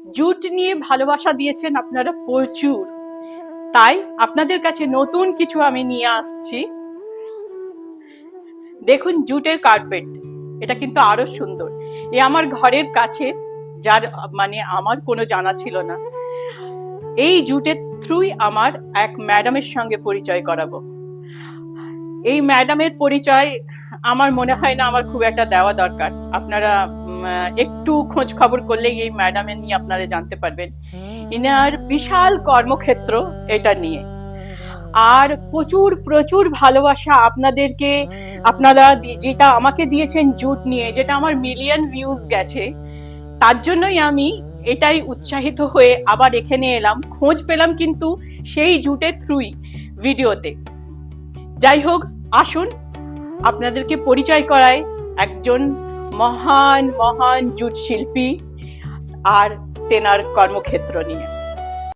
Jute নিয়ে ভালোবাসা দিয়েছেন আপনারা প্রচুর, তাই আপনাদের কাছে নতুন কিছু আমি নিয়ে আসছি। দেখুন জুটের কার্পেট, এটা কিন্তু আরো সুন্দর। এ আমার ঘরের কাছে, যার মানে আমার কোনো জানা ছিল না। এই জুটের থ্রুই আমার এক ম্যাডামের সঙ্গে পরিচয় করাবো। এই ম্যাডামের পরিচয় আমার মনে হয় না আমার খুব একটা দেওয়া দরকার। আপনারা একটু খোঁজ খবর করলেই এই ম্যাডামের নিয়ে আপনারা জানতে পারবেন। ইনার বিশাল কর্মক্ষেত্র এটা নিয়ে, আর প্রচুর প্রচুর ভালোবাসা আপনাদেরকে। আপনারা যেটা আমাকে দিয়েছেন জুট নিয়ে, যেটা আমার মিলিয়ন ভিউজ গেছে, তার জন্যই আমি এটাই উৎসাহিত হয়ে আবার এখানে এলাম। খোঁজ পেলাম কিন্তু সেই জুটের থ্রুই ভিডিওতে। যাই হোক, আসুন আপনাদেরকে পরিচয় করায় একজন মহান মহান জুট শিল্পী আর তেনার কর্মক্ষেত্র নিয়ে।